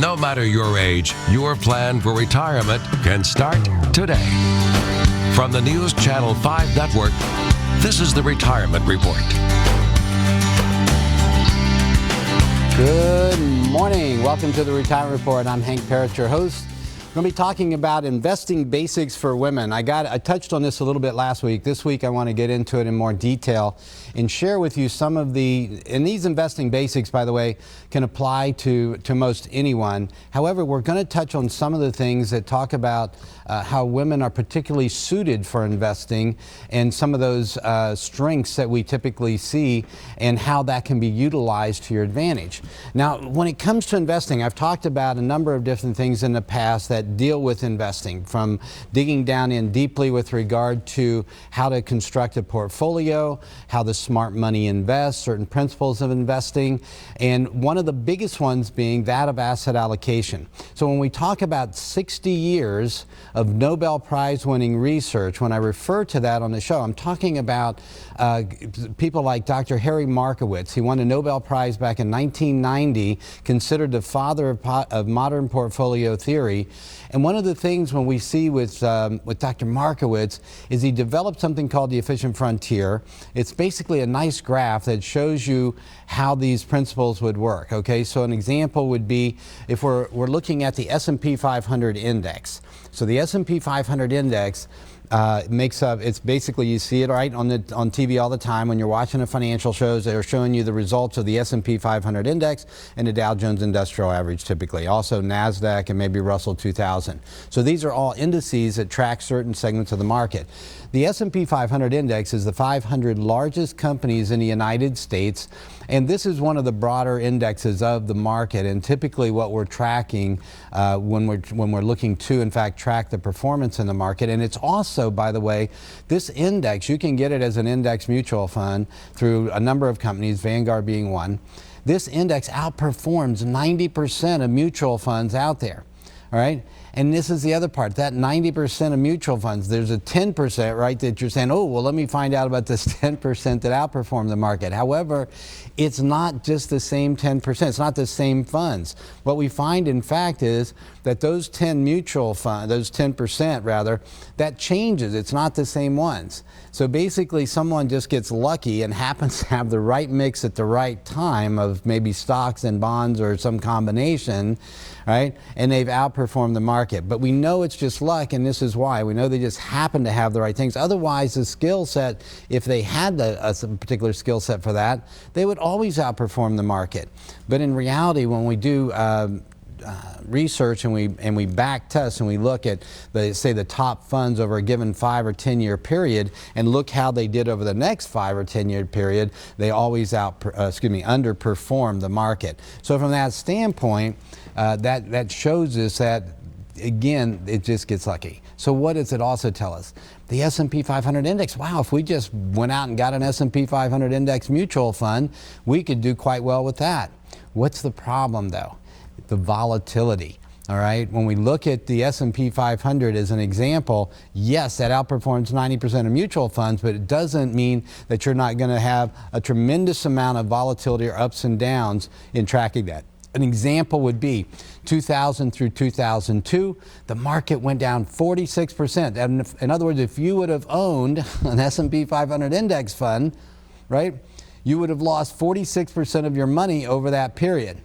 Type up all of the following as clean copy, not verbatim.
No matter your age, your plan for retirement can start today. From the News Channel 5 Network, this is the Retirement Report. Good morning. Welcome to the Retirement Report. I'm Hank Parrott, your host. We're going to be talking about investing basics for women. I touched on this a little bit last week. This week I want to get into it in more detail and share with you some of and these investing basics, by the way, can apply to most anyone. However, we're going to touch on some of the things that talk about how women are particularly suited for investing and some of those strengths that we typically see and how that can be utilized to your advantage. Now, when it comes to investing, I've talked about a number of different things in the past that deal with investing, from digging down in deeply with regard to how to construct a portfolio, how the smart money invests, certain principles of investing, and one of the biggest ones being that of asset allocation. So when we talk about 60 years of Nobel Prize winning research, when I refer to that on the show, I'm talking about people like Dr. Harry Markowitz. He won a Nobel Prize back in 1990, considered the father of modern portfolio theory. And one of the things when we see with Dr. Markowitz is he developed something called the efficient frontier. It's basically a nice graph that shows you how these principles would work. Okay, so an example would be if we're looking at the S&P 500 index. So the S&P 500 index makes up, it's basically, you see it right on TV all the time when you're watching the financial shows. They're showing you the results of the S&P 500 index and the Dow Jones Industrial Average typically, also NASDAQ and maybe Russell 2000. So these are all indices that track certain segments of the market. The S&P 500 index is the 500 largest companies in the United States, and this is one of the broader indexes of the market, and typically what we're tracking when we're looking to, in fact, track the performance in the market. And it's also, by the way, this index, you can get it as an index mutual fund through a number of companies, Vanguard being one. This index outperforms 90% of mutual funds out there. All right? And this is the other part, that 90% of mutual funds, there's a 10%, right, that you're saying, oh, well, let me find out about this 10% that outperform the market. However, it's not just the same 10%. It's not the same funds. What we find, in fact, is that those 10% rather, that changes. It's not the same ones. So basically, someone just gets lucky and happens to have the right mix at the right time of maybe stocks and bonds or some combination, right? And they've outperformed the market. But we know it's just luck, and this is why. We know they just happen to have the right things. Otherwise, the skill set, if they had a particular skill set for that, they would always outperform the market. But in reality, when we do research and we back test and we look at the top funds over a given 5 or 10 year period and look how they did over the next 5 or 10 year period, they always underperform the market. So from that standpoint, that shows us that, again, it just gets lucky. So what does it also tell us? The S&P 500 index, wow, if we just went out and got an S&P 500 index mutual fund, we could do quite well with that. What's the problem though? The volatility. All right, when we look at the S&P 500 as an example, yes, that outperforms 90% of mutual funds, but it doesn't mean that you're not going to have a tremendous amount of volatility or ups and downs in tracking that. An example would be 2000 through 2002, the market went down 46%. And in other words, if you would have owned an S&P 500 index fund, right, you would have lost 46% of your money over that period.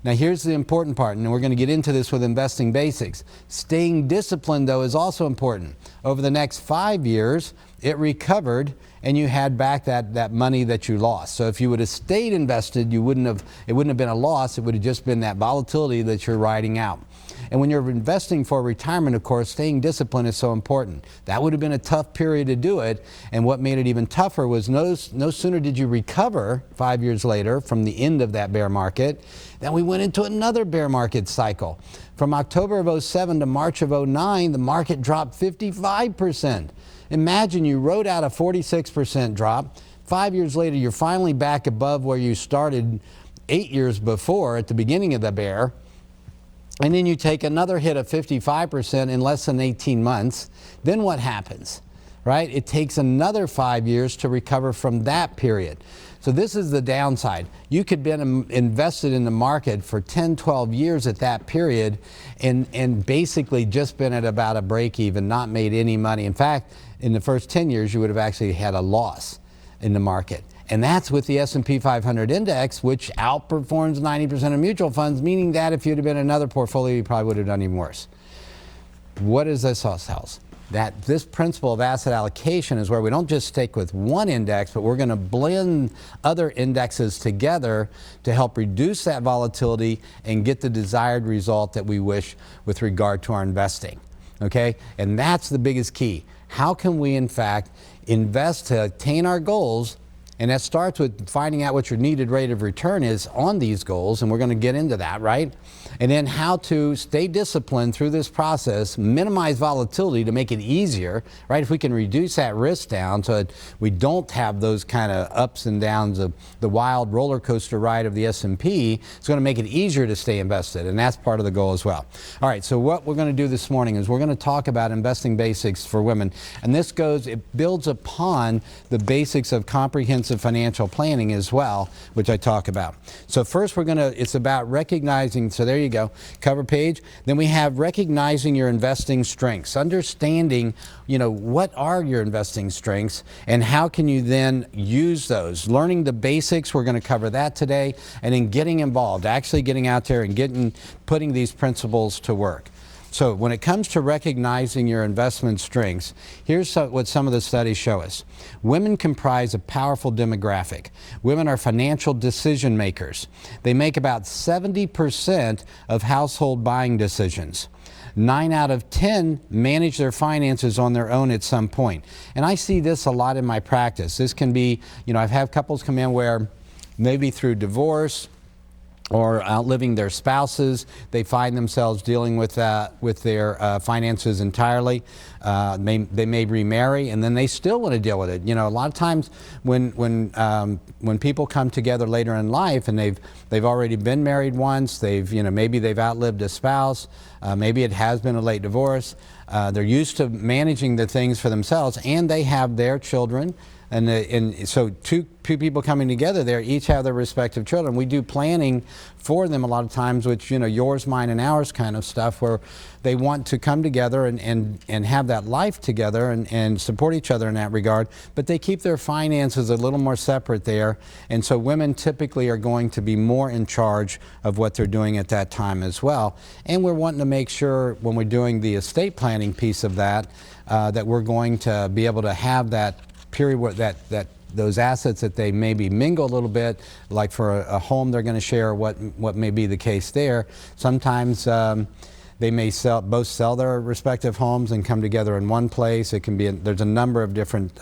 Now here's the important part, and we're going to get into this with investing basics. Staying disciplined, though, is also important. Over the next 5 years, it recovered and you had back that money that you lost. So if you would have stayed invested, it wouldn't have been a loss, it would have just been that volatility that you're riding out. And when you're investing for retirement, of course, staying disciplined is so important. That would have been a tough period to do it, and what made it even tougher was no sooner did you recover 5 years later from the end of that bear market, then we went into another bear market cycle. From October of 07 to March of 09, the market dropped 55%. Imagine you rode out a 46% drop. 5 years later, you're finally back above where you started 8 years before at the beginning of the bear. And then you take another hit of 55% in less than 18 months. Then what happens? right? It takes another 5 years to recover from that period. So this is the downside. You could have been invested in the market for 10, 12 years at that period and basically just been at about a break even, not made any money. In fact, in the first 10 years, you would have actually had a loss in the market. And that's with the S&P 500 index, which outperforms 90% of mutual funds, meaning that if you'd have been another portfolio, you probably would have done even worse. What does this all tell us? That this principle of asset allocation is where we don't just stick with one index, but we're going to blend other indexes together to help reduce that volatility and get the desired result that we wish with regard to our investing. Okay? And that's the biggest key. How can we, in fact, invest to attain our goals? And that starts with finding out what your needed rate of return is on these goals, and we're going to get into that, right? And then how to stay disciplined through this process, minimize volatility to make it easier, right? If we can reduce that risk down so that we don't have those kind of ups and downs of the wild roller coaster ride of the S&P, it's going to make it easier to stay invested, and that's part of the goal as well. All right, so what we're going to do this morning is we're going to talk about investing basics for women, and it builds upon the basics of comprehensive financial planning as well, which I talk about. So first it's about recognizing, so there you go, cover page. Then we have recognizing your investing strengths, understanding, what are your investing strengths and how can you then use those. Learning the basics, we're going to cover that today, and then getting involved, actually getting out there and putting these principles to work. So when it comes to recognizing your investment strengths, here's what some of the studies show us. Women comprise a powerful demographic. Women are financial decision makers. They make about 70% of household buying decisions. 9 out of 10 manage their finances on their own at some point. And I see this a lot in my practice. This can be, I've had couples come in where maybe through divorce or outliving their spouses, they find themselves dealing with their finances entirely. They may remarry, and then they still want to deal with it. A lot of times when people come together later in life and they've already been married once, maybe they've outlived a spouse, maybe it has been a late divorce. They're used to managing the things for themselves, and they have their children. And so two people coming together there each have their respective children. We do planning for them a lot of times, which, yours, mine, and ours kind of stuff, where they want to come together and have that life together and support each other in that regard, but they keep their finances a little more separate there. And so women typically are going to be more in charge of what they're doing at that time as well. And we're wanting to make sure when we're doing the estate planning piece of that, that we're going to be able to have that period where those assets that they maybe mingle a little bit, like for a home they're going to share, what may be the case there. Sometimes they may both sell their respective homes and come together in one place. It can be there's a number of different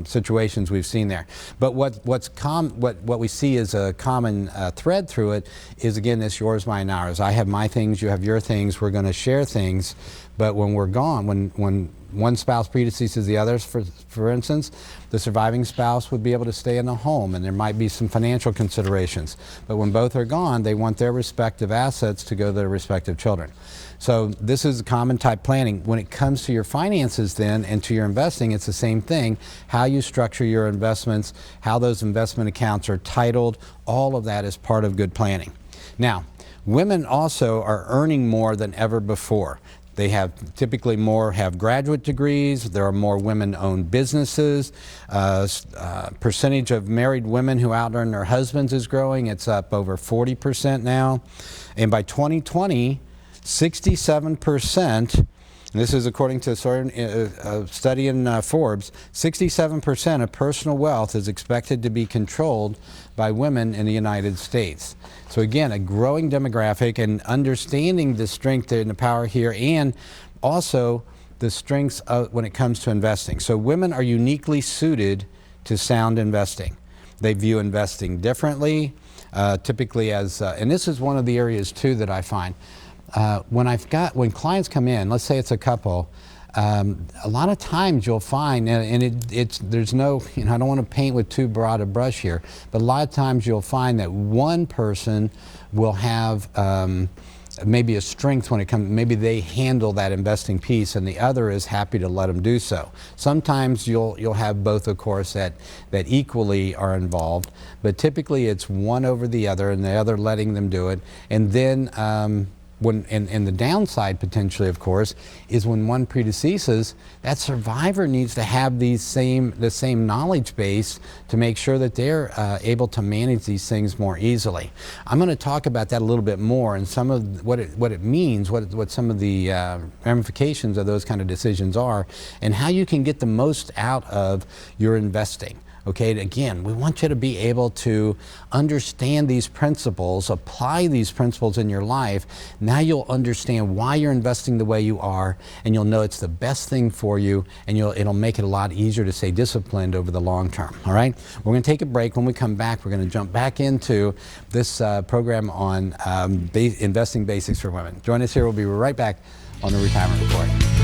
situations we've seen there. But what we see as a common thread through it is, again, this yours, mine, ours. I have my things, you have your things. We're going to share things, but when we're gone, when one spouse predeceases the others, for instance, the surviving spouse would be able to stay in the home, and there might be some financial considerations. But when both are gone, they want their respective assets to go to their respective children. So this is a common type planning. When it comes to your finances then and to your investing, it's the same thing. How you structure your investments, how those investment accounts are titled, all of that is part of good planning. Now, women also are earning more than ever before. They typically have graduate degrees. There are more women-owned businesses. Percentage of married women who out-earn their husbands is growing. It's up over 40% now. And by 2020, 67%, and this is according to a study in Forbes, 67% of personal wealth is expected to be controlled by women in the United States. So again, a growing demographic, and understanding the strength and the power here, and also the strengths when it comes to investing. So women are uniquely suited to sound investing. They view investing differently, typically as, and this is one of the areas too that I find, when clients come in, let's say it's a couple, a lot of times you'll find, and there's no, I don't want to paint with too broad a brush here, but a lot of times you'll find that one person will have maybe a strength when it comes, maybe they handle that investing piece and the other is happy to let them do so. Sometimes you'll have both, of course, that equally are involved, but typically it's one over the other and the other letting them do it. And then and the downside potentially, of course, is when one predeceases, that survivor needs to have the same knowledge base to make sure that they're able to manage these things more easily. I'm going to talk about that a little bit more and some of what it means, what some of the ramifications of those kind of decisions are, and how you can get the most out of your investing. Okay, again, we want you to be able to understand these principles, apply these principles in your life. Now you'll understand why you're investing the way you are, and you'll know it's the best thing for you, and it'll make it a lot easier to stay disciplined over the long term. All right, we're going to take a break. When we come back, we're going to jump back into this program on investing basics for women. Join us here. We'll be right back on the Retirement Report.